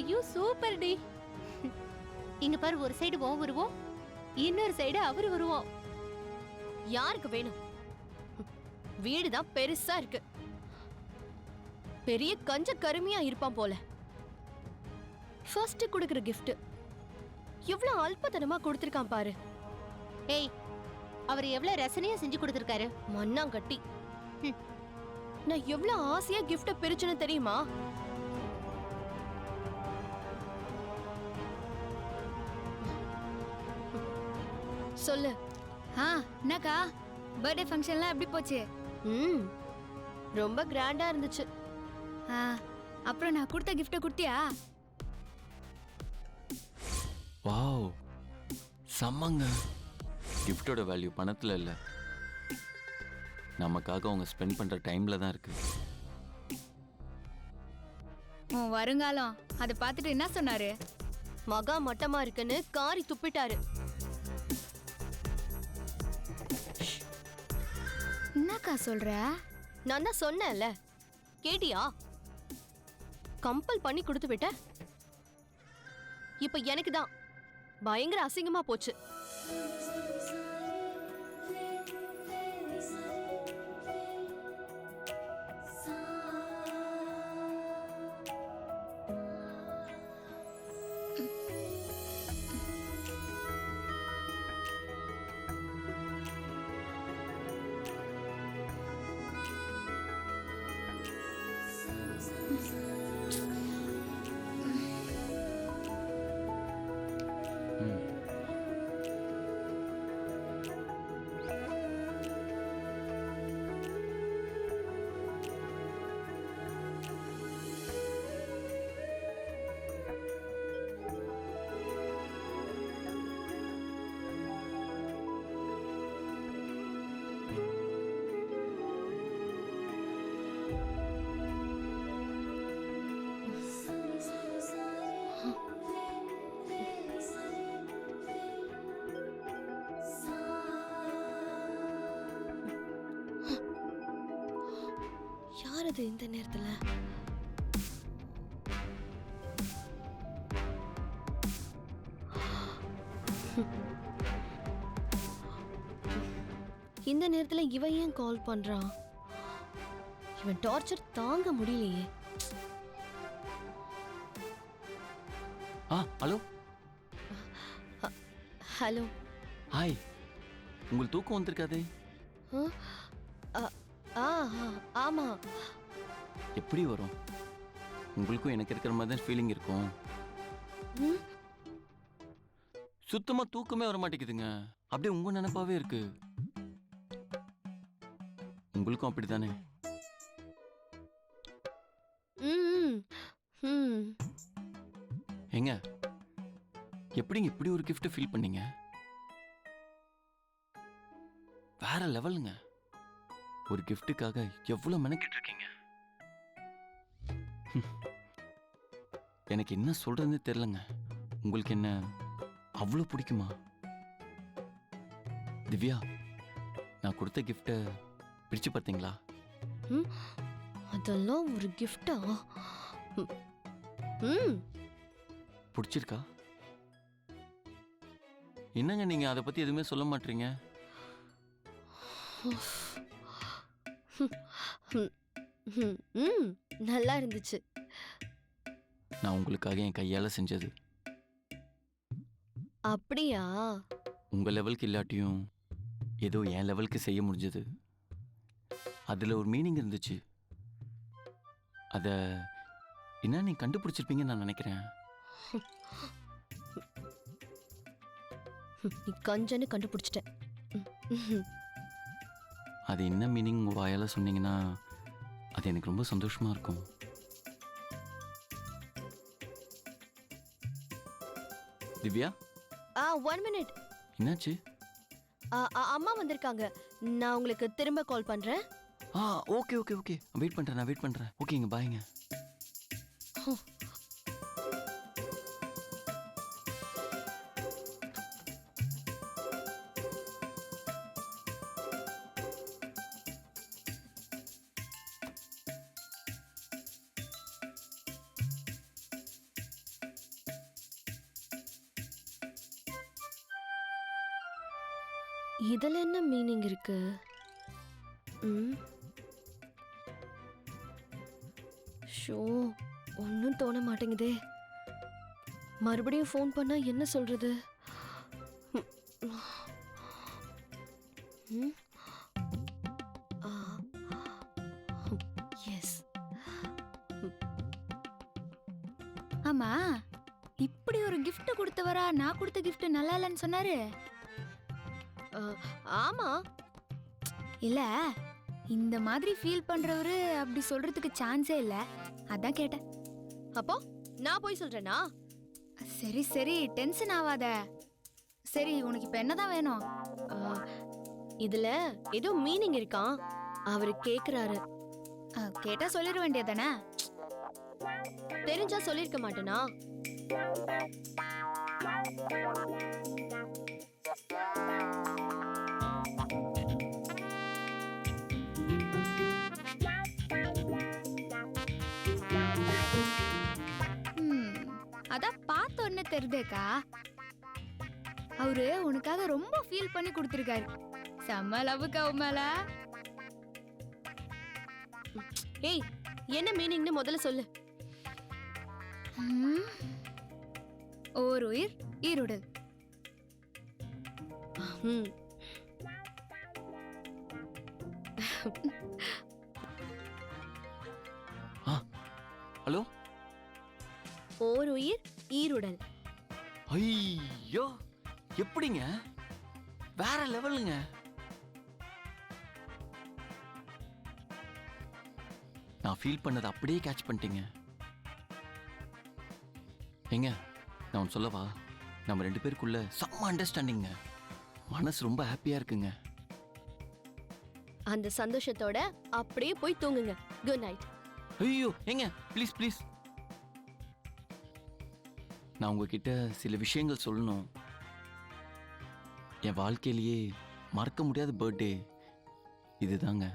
ஐயோ super D. இங்க பாரு, ஒரு சைடு உன் உருவம், இன்னொரு சைடு அவர் உருவம். யாருக்கு வேணும்? வீடுதான் பெருசா இருக்கு. பெரிய கஞ்ச கருமையா இருப்பான் போல. ஃபர்ஸ்ட் கொடுக்கிற கிஃப்ட் எவ்வளவு அல்பத்தனமா கொடுத்திருக்கான் பாரு. ஏய், அவர் எவ்வளவு ரசனையா செஞ்சு கொடுத்திருக்காரு. மண்ணாங்கட்டி. நான் எவ்வளவு ஆசையா கிஃப்ட பிரிச்சுன்னு தெரியுமா? சொல்லு. என்னக்கா, பர்த்டே ஃபங்க்ஷன்லாம் எப்படி போச்சு? ரொம்ப கிராண்டா இருந்துச்சு. அப்புறம் நான் கொடுத்த கிஃப்ட கொடுத்தியா? வாவ், செம்மங்க. கிஃப்டோட வேல்யூ பணத்துல இல்ல, நமக்காக அவங்க ஸ்பெண்ட் பண்ற டைம்ல தான் இருக்கு. உன் வருங்காலம் அதை பார்த்துட்டு என்ன சொன்னாரு? மகா மட்டமா இருக்குன்னு காரி துப்பிட்டாரு. என்னக்கா சொல்ற? நான் தான் சொன்னேன்ல, கேட்டியா? கம்பல் பண்ணி கொடுத்து விட்ட. இப்ப எனக்கு தான் பயங்கர அசிங்கமா போச்சு. யாரது இந்த நேரத்துல? இந்த நேரத்துல இவன் ஏன் கால் பண்றான்? இவன் டார்ச்சர் தாங்க முடியலையே. ஹலோ. ஹலோ. ஹாய். உங்களுக்கு தூக்கம் வந்திருக்காதே? ஆமா. எப்படி வரும்? உங்களுக்கும் எனக்கு இருக்கிற மாதிரி தான் ஃபீலிங் இருக்கும். சுத்தமா தூக்கமே வர மாட்டேங்குதுங்க. அப்படியே உங்க நினைப்பாவே இருக்கு. உங்களுக்கும் அப்படித்தானே? ஏங்க, எப்படிங்க இப்படி ஒரு கிஃப்ட் ஃபீல் பண்ணீங்க? வேற லெவலுங்க. ஒரு கிஃப்ட்டுக்காக எவ்வளவு மெனக்கிட்டு இருக்கீங்க. எனக்கு என்ன சொல்றதுன்னு தெரியலங்க. உங்களுக்கு என்ன அவ்வளவு பிடிக்குமா? திவ்யா, நான் கொடுத்த கிஃப்ட பிரிச்சு பார்த்தீங்களா? அதெல்லாம் ஒரு கிஃப்டா? பிடிச்சிருக்கா? என்னங்க நீங்க அதை பத்தி எதுவுமே சொல்ல மாட்டீங்க? நல்லா இருந்துச்சு. நான் உங்களுக்காக என் கையால செஞ்சது. அப்படியா? உங்க லெவலுக்கு இல்லாட்டியும் ஏதோ என் லெவலுக்கு செய்ய முடிஞ்சது. அதுல ஒரு மீனிங் இருந்துச்சு. அத என்ன நீ கண்டுபிடிச்சிருப்பீங்கன்னு நான் நினைக்கிறேன். நீ கஞ்சன்னு கண்டுபிடிச்சிட்டேன். அது என்ன மீனிங் உங்க வாயால சொன்னீங்கன்னா அது எனக்கு ரொம்ப சந்தோஷமா இருக்கும். திவ்யா, 1 மினிட். என்னாச்சு? அம்மா வந்திருக்காங்க. நான் உங்களுக்கு திரும்ப கால் பண்றேன். ஓகே ஓகே ஓகே, நான் வெயிட் பண்றேன். ஓகேங்க, பாய்ங்க. இதுல என்ன மீனிங் இருக்கு? ஷோ, ஒன்றும் தோண மாட்டேங்குதே. மறுபடியும் ஃபோன் பண்ணா என்ன சொல்றது? எஸ். ஆமா, இப்படி ஒரு gift கொடுத்தவரா நான் கொடுத்த gift நல்லா இல்லைன்னு சொன்னாரு. ஆமா, இல்ல இந்த மாதிரி ஃபீல் பண்றவரு அப்படி சொல்றதுக்கு சான்ஸே இல்ல. அதான் கேட்டேன். அப்போ நான் போய் சொல்றேனா? சரி சரி, டென்ஷன் ஆகாத. சரி, உனக்கு இப்ப என்னதான் வேணும்? இதுல ஏதோ மீனிங் இருக்கான், அவரு கேக்குறாரு. கேட்டா சொல்லிட வேண்டியதானே? தெரிஞ்சா சொல்லிருக்க மாட்டேனா? அதான் பார்த்த உடனே தெரியுதேக்கா, அவரு உனக்காக ரொம்ப ஃபீல் பண்ணி கொடுத்துருக்காரு. செம்ம லவ்வுக்கா உண்மையில. ஏய், என்ன மீனிங்னு முதல்ல சொல்லு. ஓர் உயிர் ஈருடல். ஹலோ, ஓர் உயிர் ஈருடல். ஐயோ, எப்படிங்க? வேற லெவலுங்க. நான் ஃபீல் பண்ணதை அப்படியே கேட்ச் பண்ணிட்டீங்க. ஏங்க, நான் ஒன்று சொல்லவா? நம்ம 2 பேருக்குள்ள செம்ம அண்டர்ஸ்டாண்டிங்க. மனசு ரொம்ப ஹாப்பியா இருக்குங்க. அந்த சந்தோஷத்தோட அப்படியே போய் தூங்குங்க. Good night. ஐயோ ஏங்க, ப்ளீஸ் ப்ளீஸ், நான் உங்ககிட்ட சில விஷயங்கள் சொல்லணும். என் வாழ்க்கையிலேயே மறக்க முடியாத பர்த்டே இதுதாங்க.